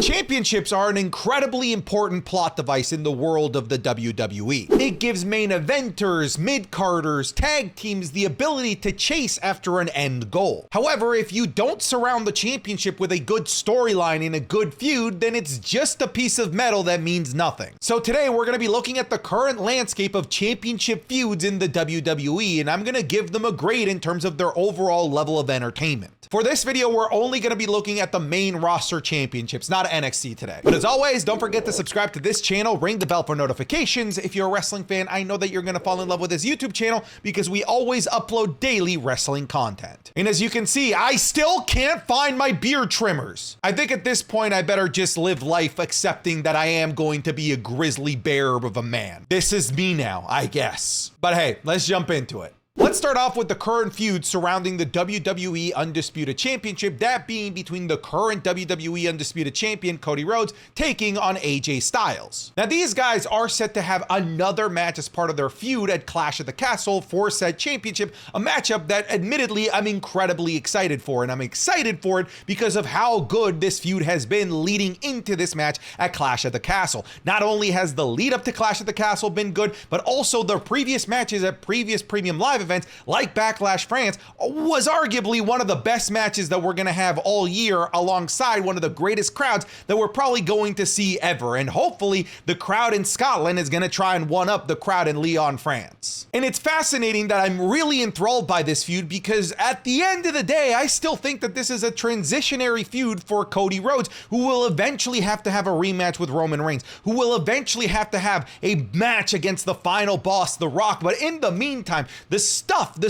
Championships are an incredibly important plot device in the world of the WWE. It gives main eventers, mid-carders, tag teams the ability to chase after an end goal. However, if you don't surround the championship with a good storyline and a good feud, then it's just a piece of metal that means nothing. So today we're going to be looking at the current landscape of championship feuds in the WWE, and I'm going to give them a grade in terms of their overall level of entertainment. For this video, we're only going to be looking at the main roster championships, not NXT today. But as always, don't forget to subscribe to this channel, ring the bell for notifications. If you're a wrestling fan, I know that you're going to fall in love with this YouTube channel because we always upload daily wrestling content. And as you can see, I still can't find my beard trimmers. I think at this point, I better just live life accepting that I am going to be a grizzly bear of a man. This is me now, I guess. But hey, let's jump into it. Let's start off with the current feud surrounding the WWE Undisputed Championship, that being between the current WWE Undisputed Champion, Cody Rhodes, taking on AJ Styles. Now, these guys are set to have another match as part of their feud at Clash at the Castle for said championship, a matchup that admittedly I'm incredibly excited for, and I'm excited for it because of how good this feud has been leading into this match at Clash at the Castle. Not only has the lead up to Clash at the Castle been good, but also the previous matches at previous premium live events like Backlash France was arguably one of the best matches that we're going to have all year, alongside one of the greatest crowds that we're probably going to see ever. And hopefully the crowd in Scotland is going to try and one up the crowd in Lyon, France. And it's fascinating that I'm really enthralled by this feud because at the end of the day, I still think that this is a transitionary feud for Cody Rhodes, who will eventually have to have a rematch with Roman Reigns, who will eventually have to have a match against the final boss, The Rock. But in the meantime, the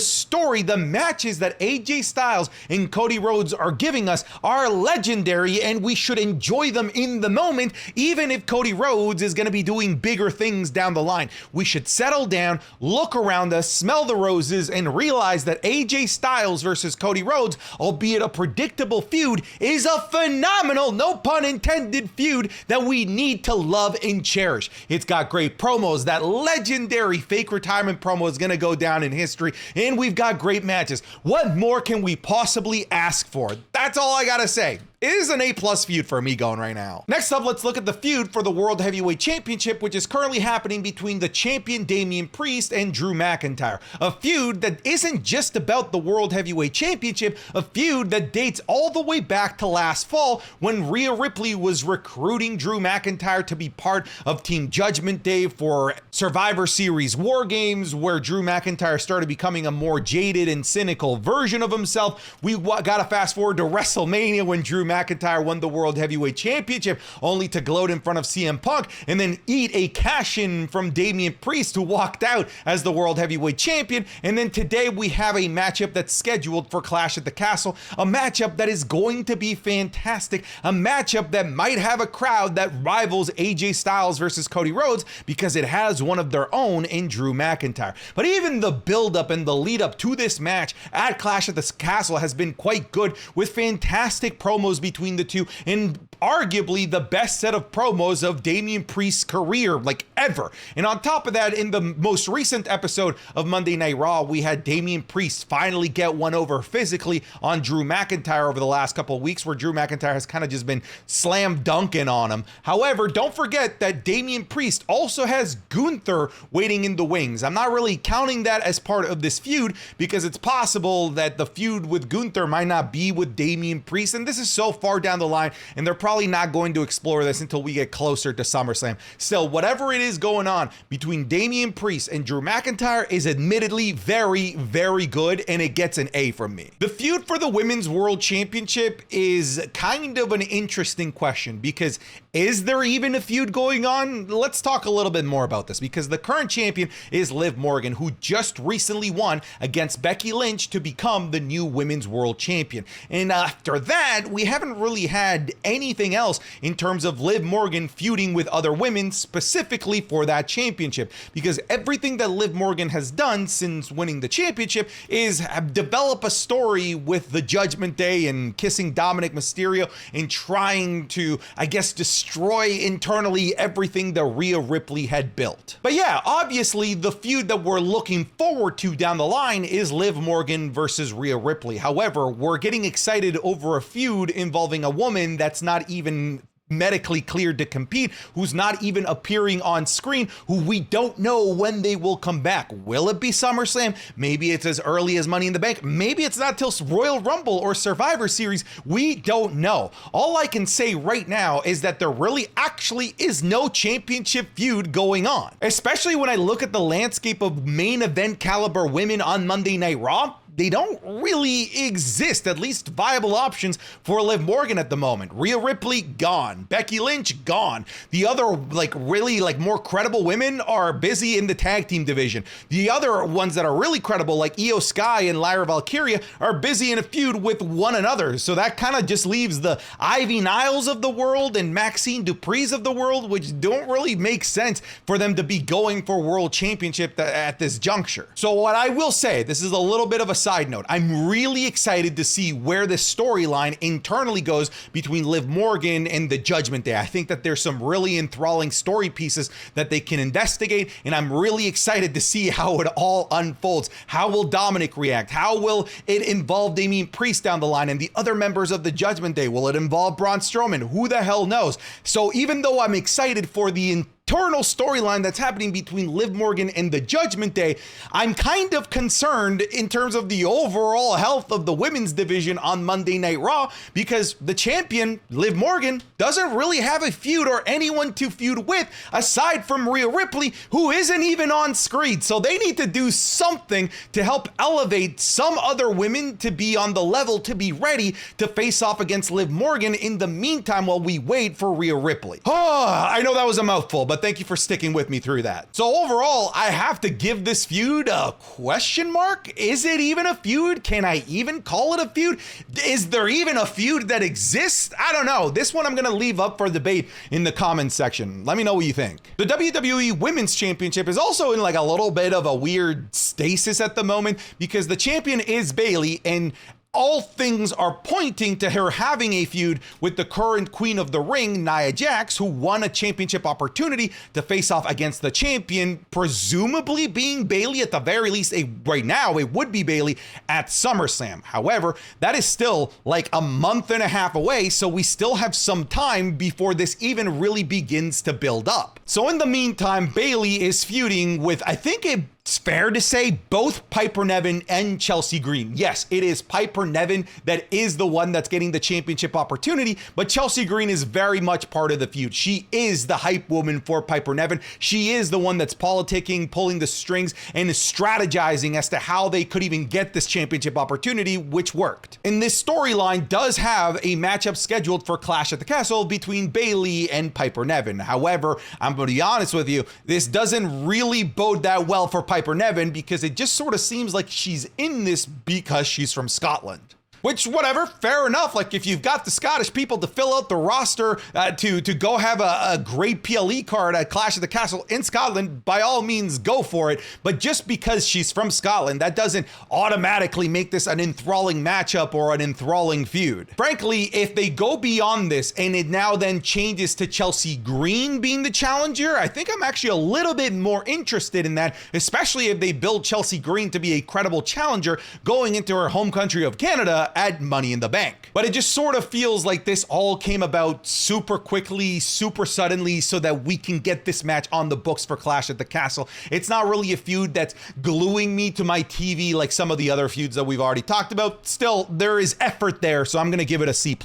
story, the matches that AJ Styles and Cody Rhodes are giving us are legendary, and we should enjoy them in the moment, even if Cody Rhodes is going to be doing bigger things down the line. We should settle down, look around us, smell the roses, and realize that AJ Styles versus Cody Rhodes, albeit a predictable feud, is a phenomenal, no pun intended, feud that we need to love and cherish. It's got great promos. That legendary fake retirement promo is going to go down in history, and we've got great matches. What more can we possibly ask for? That's all I gotta say. It is an A+ feud for me going right now. Next up, let's look at the feud for the World Heavyweight Championship, which is currently happening between the champion Damian Priest and Drew McIntyre. A feud that isn't just about the World Heavyweight Championship, a feud that dates all the way back to last fall when Rhea Ripley was recruiting Drew McIntyre to be part of Team Judgment Day for Survivor Series War Games, where Drew McIntyre started becoming a more jaded and cynical version of himself. We gotta fast forward to WrestleMania when Drew McIntyre won the World Heavyweight Championship, only to gloat in front of CM Punk and then eat a cash-in from Damian Priest, who walked out as the World Heavyweight Champion. And then today we have a matchup that's scheduled for Clash at the Castle, a matchup that is going to be fantastic, a matchup that might have a crowd that rivals AJ Styles versus Cody Rhodes because it has one of their own in Drew McIntyre. But even the build-up and the lead-up to this match at Clash at the Castle has been quite good, with fantastic promos between the two, and arguably the best set of promos of Damian Priest's career, like ever. And on top of that, in the most recent episode of Monday Night Raw, we had Damian Priest finally get one over physically on Drew McIntyre over the last couple of weeks, where Drew McIntyre has kind of just been slam dunking on him. However, don't forget that Damian Priest also has Gunther waiting in the wings. I'm not really counting that as part of this feud because it's possible that the feud with Gunther might not be with Damian Priest, and this is so far down the line, and they're probably not going to explore this until we get closer to SummerSlam. Still, whatever it is going on between Damian Priest and Drew McIntyre is admittedly very, very good, and it gets an A from me. The feud for the Women's World Championship is kind of an interesting question because is there even a feud going on? Let's talk a little bit more about this, because the current champion is Liv Morgan, who just recently won against Becky Lynch to become the new Women's World Champion. And after that, we haven't really had anything else in terms of Liv Morgan feuding with other women specifically for that championship, because everything that Liv Morgan has done since winning the championship is develop a story with the Judgment Day and kissing Dominic Mysterio and trying to, I guess, destroy internally everything that Rhea Ripley had built. But yeah, obviously the feud that we're looking forward to down the line is Liv Morgan versus Rhea Ripley. However, we're getting excited over a feud involving a woman that's not even medically cleared to compete, who's not even appearing on screen, who we don't know when they will come back. Will it be SummerSlam? Maybe it's as early as Money in the Bank. Maybe it's not till Royal Rumble or Survivor Series. We don't know. All I can say right now is that there really actually is no championship feud going on, especially when I look at the landscape of main event caliber women on Monday Night Raw. They don't really exist, at least viable options for Liv Morgan at the moment. Rhea Ripley, gone. Becky Lynch, gone. The other, really more credible women are busy in the tag team division. The other ones that are really credible, like Io Sky and Lyra Valkyria, are busy in a feud with one another. So that kind of just leaves the Ivy Niles of the world and Maxine Dupree's of the world, which don't really make sense for them to be going for world championship at this juncture. So what I will say, this is a little bit of a side note, I'm really excited to see where this storyline internally goes between Liv Morgan and the Judgment Day. I think that there's some really enthralling story pieces that they can investigate, and I'm really excited to see how it all unfolds. How will Dominic react? How will it involve Damian Priest down the line and the other members of the Judgment Day? Will it involve Braun Strowman? Who the hell knows? So even though I'm excited for the internal storyline that's happening between Liv Morgan and the Judgment Day, I'm kind of concerned in terms of the overall health of the women's division on Monday Night Raw, because the champion, Liv Morgan, doesn't really have a feud or anyone to feud with aside from Rhea Ripley, who isn't even on screen. So they need to do something to help elevate some other women to be on the level to be ready to face off against Liv Morgan in the meantime while we wait for Rhea Ripley. I know that was a mouthful, but thank you for sticking with me through that. So overall, I have to give this feud a question mark. Is it even a feud? Can I even call it a feud? Is there even a feud that exists? I don't know. This one I'm going to leave up for debate in the comments section. Let me know what you think. The WWE Women's Championship is also in a little bit of a weird stasis at the moment because the champion is Bayley, and all things are pointing to her having a feud with the current queen of the ring, Nia Jax, who won a championship opportunity to face off against the champion, presumably being Bayley at the very least. Right now, it would be Bayley at SummerSlam. However, that is still a month and a half away, so we still have some time before this even really begins to build up. So in the meantime, Bayley is feuding with, I think it's fair to say, both Piper Niven and Chelsea Green. Yes, it is Piper Niven that is the one that's getting the championship opportunity, but Chelsea Green is very much part of the feud. She is the hype woman for Piper Niven. She is the one that's politicking, pulling the strings, and is strategizing as to how they could even get this championship opportunity, which worked. And this storyline does have a matchup scheduled for Clash at the Castle between Bayley and Piper Niven. However, I'm going to be honest with you, this doesn't really bode that well for Piper Niven, because it just sort of seems like she's in this because she's from Scotland. Which, whatever, fair enough. If you've got the Scottish people to fill out the roster to go have a great PLE card at Clash of the Castle in Scotland, by all means, go for it. But just because she's from Scotland, that doesn't automatically make this an enthralling matchup or an enthralling feud. Frankly, if they go beyond this and it now then changes to Chelsea Green being the challenger, I think I'm actually a little bit more interested in that, especially if they build Chelsea Green to be a credible challenger going into her home country of Canada at Money in the Bank. But it just sort of feels like this all came about super quickly, super suddenly, so that we can get this match on the books for Clash at the Castle. It's not really a feud that's gluing me to my TV like some of the other feuds that we've already talked about. Still, there is effort there, so I'm going to give it a C+.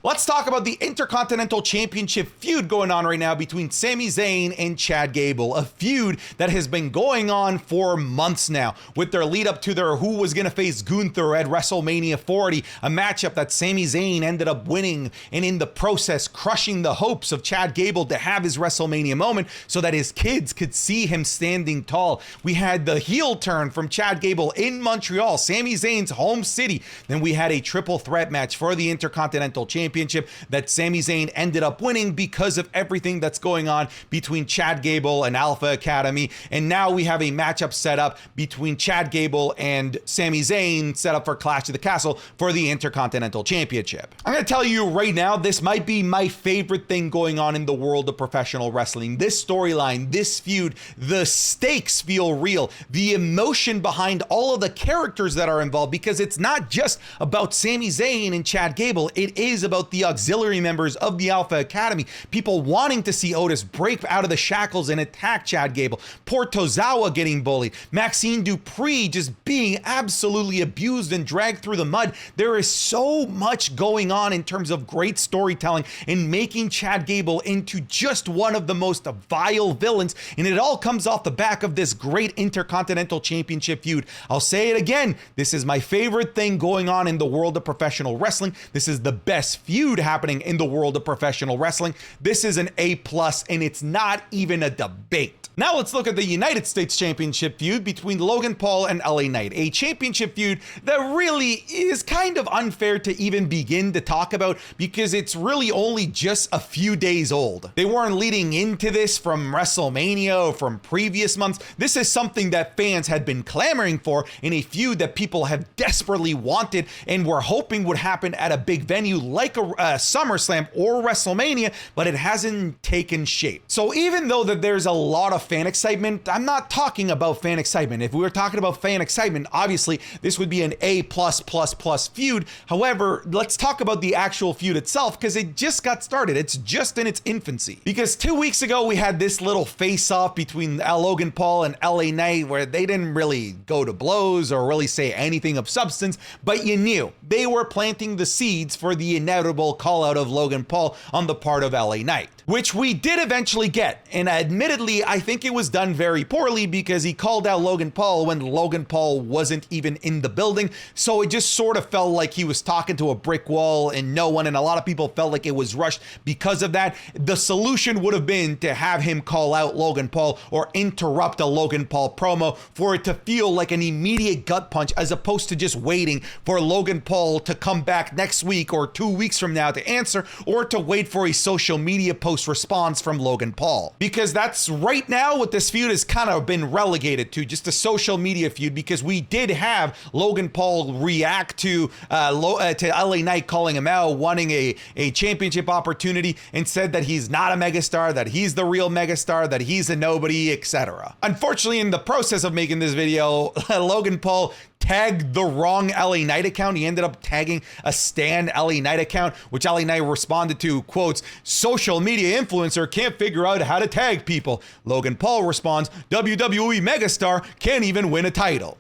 Let's talk about the Intercontinental Championship feud going on right now between Sami Zayn and Chad Gable, a feud that has been going on for months now, with their lead up to their who was going to face Gunther at WrestleMania 40, a matchup that Sami Zayn ended up winning, and in the process crushing the hopes of Chad Gable to have his WrestleMania moment so that his kids could see him standing tall. We had the heel turn from Chad Gable in Montreal, Sami Zayn's home city. Then we had a triple threat match for the Intercontinental Championship that Sami Zayn ended up winning because of everything that's going on between Chad Gable and Alpha Academy. And now we have a matchup set up between Chad Gable and Sami Zayn set up for Clash of the Castle for the Intercontinental Championship. I'm going to tell you right now, this might be my favorite thing going on in the world of professional wrestling. This storyline, this feud, the stakes feel real. The emotion behind all of the characters that are involved, because it's not just about Sami Zayn and Chad Gable. It is about the auxiliary members of the Alpha Academy, people wanting to see Otis break out of the shackles and attack Chad Gable, poor Tozawa getting bullied, Maxine Dupree just being absolutely abused and dragged through the mud. There is so much going on in terms of great storytelling and making Chad Gable into just one of the most vile villains, and it all comes off the back of this great Intercontinental Championship feud. I'll say it again, this is my favorite thing going on in the world of professional wrestling. This is the best feud happening in the world of professional wrestling. This is an A+, and it's not even a debate. Now let's look at the United States Championship feud between Logan Paul and LA Knight, a championship feud that really is kind of unfair to even begin to talk about because it's really only just a few days old. They weren't leading into this from WrestleMania or from previous months. This is something that fans had been clamoring for in a feud that people have desperately wanted and were hoping would happen at a big venue like a SummerSlam or WrestleMania, but it hasn't taken shape. So even though that there's a lot of fan excitement, I'm not talking about fan excitement. If we were talking about fan excitement, obviously this would be an A++ feud. However, let's talk about the actual feud itself because it just got started. It's just in its infancy. Because 2 weeks ago, we had this little face-off between Logan Paul and LA Knight where they didn't really go to blows or really say anything of substance, but you knew they were planting the seeds for the inevitable call out of Logan Paul on the part of LA Knight, which we did eventually get. And admittedly, I think it was done very poorly because he called out Logan Paul when Logan Paul wasn't even in the building. So it just sort of felt like he was talking to a brick wall and no one, and a lot of people felt like it was rushed because of that. The solution would have been to have him call out Logan Paul or interrupt a Logan Paul promo for it to feel like an immediate gut punch as opposed to just waiting for Logan Paul to come back next week or 2 weeks from now to answer, or to wait for a social media post response from Logan Paul. Because that's right now what this feud has kind of been relegated to, just a social media feud, because we did have Logan Paul react to LA Knight calling him out, wanting a championship opportunity, and said that he's not a megastar, that he's the real megastar, that he's a nobody, etc. Unfortunately, in the process of making this video, Logan Paul tagged the wrong LA Knight account. He ended up tagging a Stan LA Knight account, which LA Knight responded to, quotes, "Social media influencer can't figure out how to tag people." Logan Paul responds, "WWE megastar can't even win a title."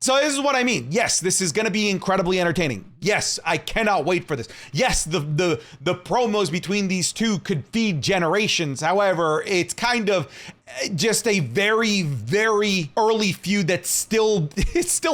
So this is what I mean. Yes, this is going to be incredibly entertaining. Yes, I cannot wait for this. Yes, the promos between these two could feed generations. However, it's kind of just a very, very early feud that's still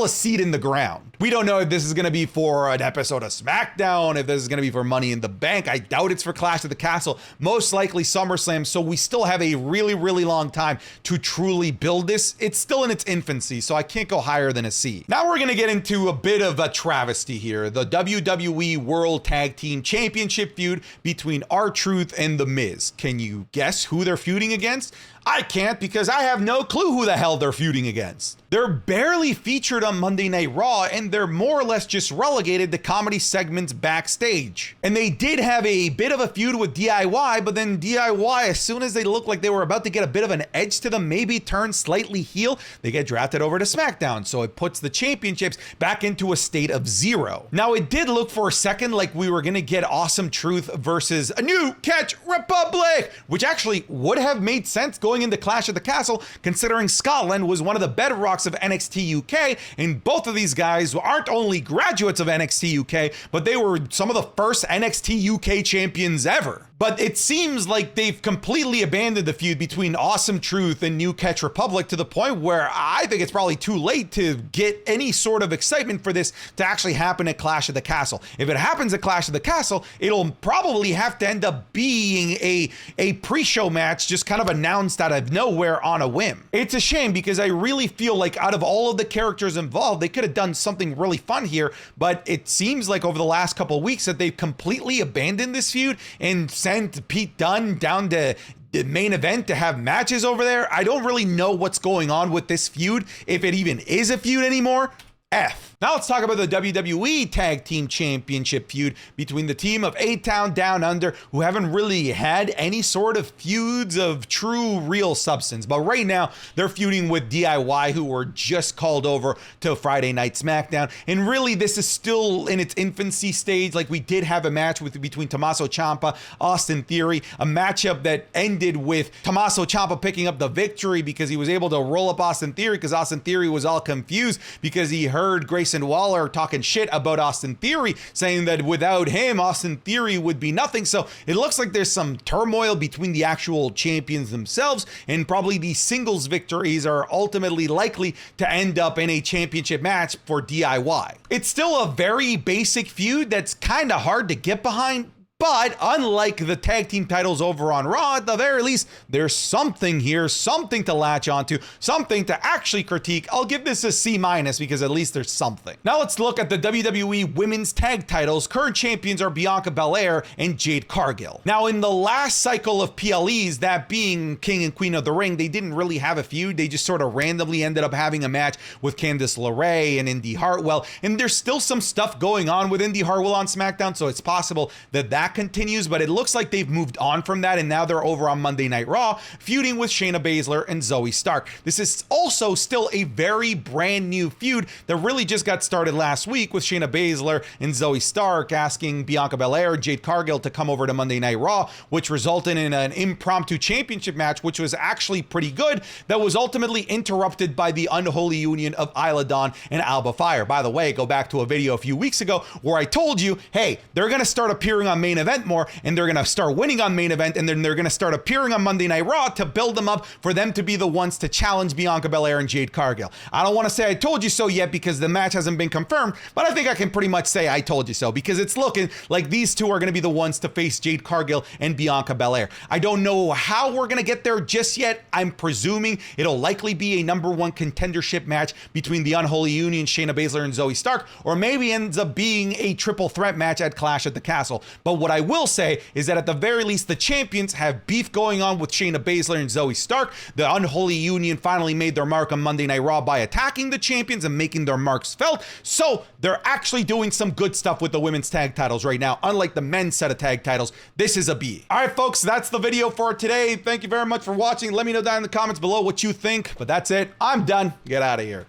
a seed in the ground. We don't know if this is going to be for an episode of SmackDown, if this is going to be for Money in the Bank. I doubt it's for Clash of the Castle. Most likely SummerSlam. So we still have a really, really long time to truly build this. It's still in its infancy, so I can't go higher than a C. Now we're going to get into a bit of a travesty here. The WWE World Tag Team Championship feud between R-Truth and The Miz. Can you guess who they're feuding against? I can't, because I have no clue who the hell they're feuding against. They're barely featured on Monday Night Raw, and they're more or less just relegated to comedy segments backstage. And they did have a bit of a feud with DIY, but then DIY, as soon as they looked like they were about to get a bit of an edge to them, maybe turn slightly heel, they get drafted over to SmackDown. So it puts the championships back into a state of zero. Now, it did look for a second like we were gonna get Awesome Truth versus a New Catch Republic, which actually would have made sense going into Clash of the Castle, considering Scotland was one of the bedrocks of NXT UK, and both of these guys aren't only graduates of NXT UK, but they were some of the first NXT UK champions ever. But it seems like they've completely abandoned the feud between Awesome Truth and New Catch Republic to the point where I think it's probably too late to get any sort of excitement for this to actually happen at Clash of the Castle. If it happens at Clash of the Castle, it'll probably have to end up being a pre-show match just kind of announced out of nowhere on a whim. It's a shame because I really feel like out of all of the characters involved, they could have done something really fun here, but it seems like over the last couple of weeks that they've completely abandoned this feud and sent Pete Dunne down to the main event to have matches over there. I don't really know what's going on with this feud, if it even is a feud anymore. F. Now let's talk about the WWE Tag Team Championship feud between the team of A-Town Down Under, who haven't really had any sort of feuds of true, real substance. But right now, they're feuding with DIY, who were just called over to Friday Night SmackDown. And really, this is still in its infancy stage. Like, we did have a match between Tommaso Ciampa, Austin Theory, a matchup that ended with Tommaso Ciampa picking up the victory because he was able to roll up Austin Theory, because Austin Theory was all confused because he heard Grayson Waller talking shit about Austin Theory, saying that without him, Austin Theory would be nothing. So it looks like there's some turmoil between the actual champions themselves, and probably these singles victories are ultimately likely to end up in a championship match for DIY. It's still a very basic feud that's kind of hard to get behind. But unlike the tag team titles over on Raw, at the very least, there's something here, something to latch onto, something to actually critique. I'll give this a C- because at least there's something. Now let's look at the WWE Women's Tag Titles. Current champions are Bianca Belair and Jade Cargill. Now, in the last cycle of PLEs, that being King and Queen of the Ring, they didn't really have a feud. They just sort of randomly ended up having a match with Candice LeRae and Indy Hartwell. And there's still some stuff going on with Indy Hartwell on SmackDown, so it's possible that continues, but it looks like they've moved on from that, and now they're over on Monday Night Raw, feuding with Shayna Baszler and Zoe Stark. This is also still a very brand new feud that really just got started last week, with Shayna Baszler and Zoe Stark asking Bianca Belair, Jade Cargill to come over to Monday Night Raw, which resulted in an impromptu championship match, which was actually pretty good, that was ultimately interrupted by the unholy union of Isla Dawn and Alba Fire. By the way, go back to a video a few weeks ago where I told you, hey, they're going to start appearing on main event more, and they're going to start winning on main event, and then they're going to start appearing on Monday Night Raw to build them up for them to be the ones to challenge Bianca Belair and Jade Cargill. I don't want to say I told you so yet because the match hasn't been confirmed, but I think I can pretty much say I told you so, because it's looking like these two are going to be the ones to face Jade Cargill and Bianca Belair. I don't know how we're going to get there just yet. I'm presuming it'll likely be a #1 contendership match between the unholy union, Shayna Baszler and Zoe Stark, or maybe ends up being a triple threat match at Clash at the Castle. But what I will say is that at the very least, the champions have beef going on with Shayna Baszler and Zoe Stark. The unholy union finally made their mark on Monday Night Raw by attacking the champions and making their marks felt. So they're actually doing some good stuff with the women's tag titles right now. Unlike the men's set of tag titles, this is a B. All right, folks, that's the video for today. Thank you very much for watching. Let me know down in the comments below what you think. But that's it. I'm done. Get out of here.